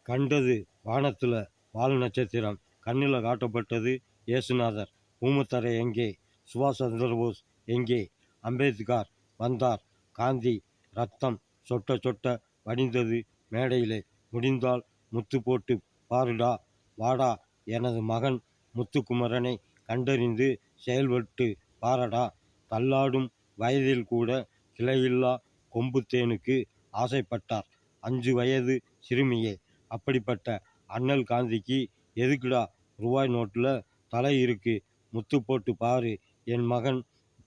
கண்டது வானத்துல வால் நட்சத்திரம், கண்ணில் காட்டப்பட்டது இயேசுநாதர். ஊமத்தரை எங்கே? சுபாஷ் சந்திரபோஸ் எங்கே? அம்பேத்கர் வந்தார். காந்தி ரத்தம் சொட்ட சொட்ட வடிந்தது மேடையிலே. முடிந்தால் முத்து போட்டு பாருடா, வாடா எனது மகன் முத்துக்குமரனை கண்டறிந்து செயல்பட்டு பாரடா. தள்ளாடும் வயதில் கூட கிளையில்லா கொம்புத்தேனுக்கு ஆசைப்பட்டார் 5 வயது சிறுமியே. அப்படிப்பட்ட அண்ணல் காந்திக்கு எதுக்குடா ரூபாய் நோட்டில் தலை இருக்கு? முத்து போட்டு பாரு, என் மகன்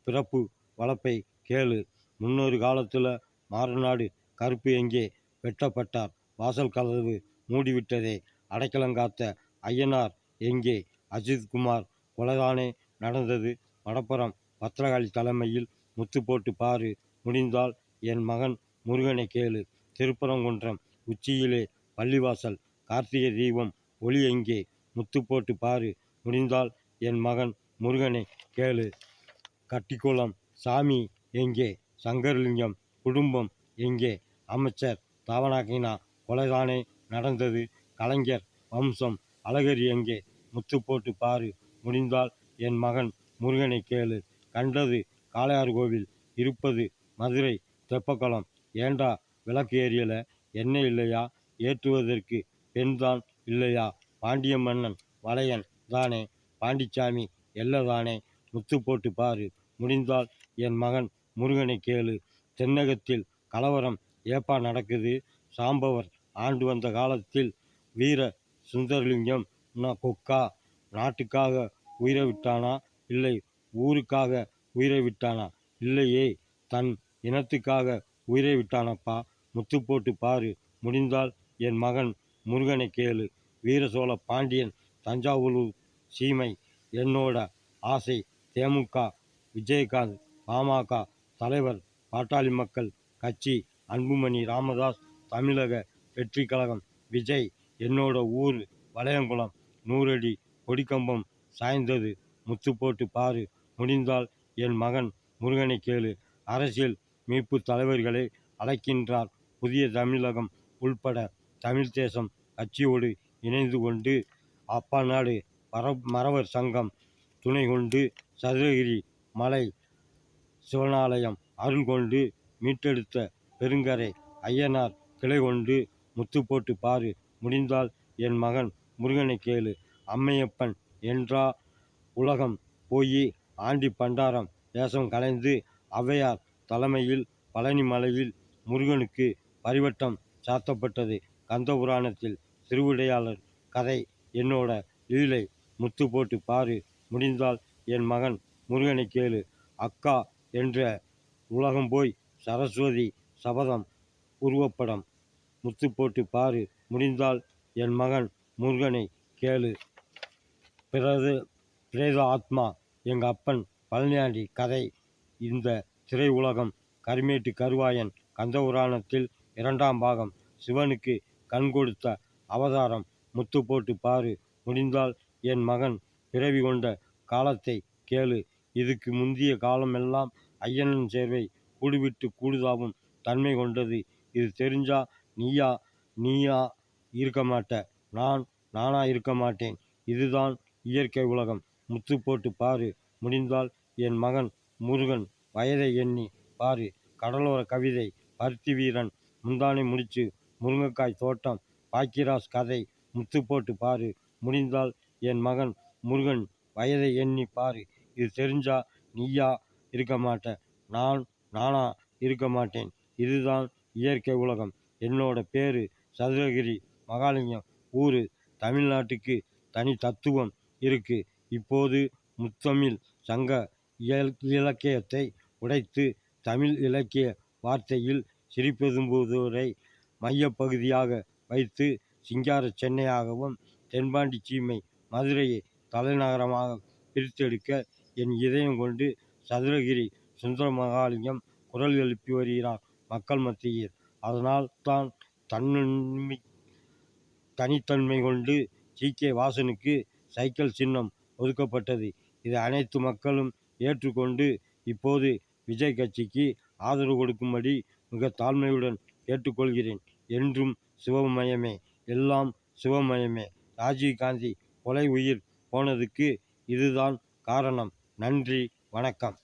பிறப்பு வளப்பை கேளு. முன்னொரு காலத்தில் மாறுநாடு கருப்பு எங்கே? வெட்டப்பட்டார். வாசல் கதவு மூடிவிட்டதே. அடைக்கலங்காத்த ஐயனார் எங்கே? அஜித்குமார் கொலைதானே நடந்தது. மடப்புறம் பத்திரகாளி தலைமையில் முத்து போட்டு பாரு, முடிந்தால் என் மகன் முருகனை கேளு. திருப்பரங்குன்றம் உச்சியிலே பள்ளிவாசல் கார்த்திகை தீபம் ஒளி எங்கே? முத்து போட்டு பாரு, முடிந்தால் என் மகன் முருகனை கேளு. கட்டிக்குளம் சாமி எங்கே? சங்கரலிங்கம் குடும்பம் எங்கே? அமைச்சர் தாவணாக்கினா கொலைதானே நடந்தது. கலைஞர் வம்சம் அழகரி எங்கே? முத்து போட்டு பாரு, முடிந்தால் என் மகன் முருகனை கேளு. கண்டது காளையார் கோவில், இருப்பது மதுரை தெப்பக்குளம். ஏண்டா விளக்கு ஏரியல? எண்ணெய் இல்லையா? ஏற்றுவதற்கு பெண்தான் இல்லையா? பாண்டிய மன்னன் வளையன் தானே, பாண்டிச்சாமி எல்லதானே. முத்து போட்டு பாரு, முடிந்தால் என் மகன் முருகனை கேளு. தென்னகத்தில் கலவரம் ஏப்பா நடக்குது? சாம்பவர் ஆண்டு வந்த காலத்தில் வீர சுந்தரலிங்கம் கொக்கா நாட்டுக்காக உயிரை விட்டானா? இல்லை ஊருக்காக உயிரை விட்டானா? இல்லையே, தன் இனத்துக்காக உயிரை விட்டானப்பா. முத்து போட்டு பாரு, முடிந்தால் என் மகன் முருகனை கேளு. வீர சோழ பாண்டியன் தஞ்சாவூர் சீமை என்னோட ஆசை. தேமுக விஜயகாந்த், பாமக தலைவர், பாட்டாளி மக்கள் கட்சி அன்புமணி ராமதாஸ், தமிழக வெற்றி கழகம் விஜய். என்னோட ஊர் வளையங்குளம், 100 அடி கொடிக்கம்பம் சாய்ந்தது. முத்து போட்டு பாரு, முடிந்தால் என் மகன் முருகனை கேளு. அரசியல் மீட்பு தலைவர்களை அழைக்கின்றார் புதிய தமிழகம் உள்பட தமிழ் தேசம் கட்சியோடு இணைந்து கொண்டு அப்பா நாடு மறவர் சங்கம் துணை கொண்டு சதுரகிரி மலை சிவனாலயம் அருள் கொண்டு மீட்டெடுத்த பெருங்கரை ஐயனார் கிளை கொண்டு முத்து போட்டு பாரு, முடிந்தால் என் மகன் முருகனை கேளு. அம்மையப்பன் என்றா உலகம் போய் ஆண்டி பண்டாரம் தேசம் கலைந்து ஔவையார் தலைமையில் பழனி மலையில் முருகனுக்கு பரிவட்டம் சாத்தப்பட்டது. கந்தபுராணத்தில் திருவிடையாளர் கதை என்னோட லீலை. முத்து போட்டு பாரு, முடிந்தால் என் மகன் முருகனை கேளு. அக்கா என்ற உலகம் போய் சரஸ்வதி சபதம் உருவப்படம். முத்து போட்டு பாரு, முடிந்தால் என் மகன் முருகனை கேளு. பிரேத ஆத்மா எங்கள் அப்பன் பழனியாண்டி கதை. இந்த திரை உலகம் கருமேட்டு கருவாயன் கந்தபுராணத்தில் 2ஆம் பாகம் சிவனுக்கு கண் கொடுத்த அவதாரம். முத்து போட்டு பாரு, முடிந்தால் என் மகன் பிறவி கொண்ட காலத்தை கேளு. இதுக்கு முந்திய காலமெல்லாம் ஐயனன் சேர்வை கூடுவிட்டு கூடுதாவும் தன்மை கொண்டது. இது தெரிஞ்சா நீயா இருக்க மாட்ட, நானா இருக்க மாட்டேன். இதுதான் இயற்கை உலகம். முத்து போட்டு பாரு, முடிந்தால் என் மகன் முருகன் வயதை எண்ணி பாரு. கடலோர கவிதை பருத்தி வீரன் முந்தானை முடிச்சு முருங்கைக்காய் தோட்டம் பாக்கியராஜ் கதை. முத்து போட்டு பாரு, முடிந்தால் என் மகன் முருகன் வயதை எண்ணி பாரு. இது தெரிஞ்சா நீயா இருக்க மாட்ட, நானா இருக்க மாட்டேன். இதுதான் இயற்கை உலகம். என்னோட பேரு சதுரகிரி மகாலிங்கம். ஊரு தமிழ்நாட்டுக்கு தனி தத்துவம் இருக்கு. இப்போது முத்தமிழ் சங்க இலக்கியத்தை உடைத்து தமிழ் இலக்கிய வார்த்தையில் சிரிப்பெதும்புதூரை மையப்பகுதியாக வைத்து சிங்கார சென்னையாகவும் தென்பாண்டி சீமை மதுரையை தலைநகரமாக பிரித்தெடுக்க என் இதயம் கொண்டு சதுரகிரி சுந்தர மகாலிங்கம் குரல் எழுப்பி வருகிறார் மக்கள் மத்தியில். அதனால் தான் தனித்தன்மை கொண்டு ஜி.கே. வாசனுக்கு சைக்கிள் சின்னம் ஒதுக்கப்பட்டது. இதை அனைத்து மக்களும் ஏற்றுக்கொண்டு இப்போது விஜய் கட்சிக்கு ஆதரவு கொடுக்கும்படி மிக தாழ்மையுடன் கேட்டுக்கொள்கிறேன். என்றும் சிவமயமே. எல்லாம் சிவமயமே. ராஜீவ்காந்தி கொலை உயிர் போனதுக்கு இதுதான் காரணம். நன்றி, வணக்கம்.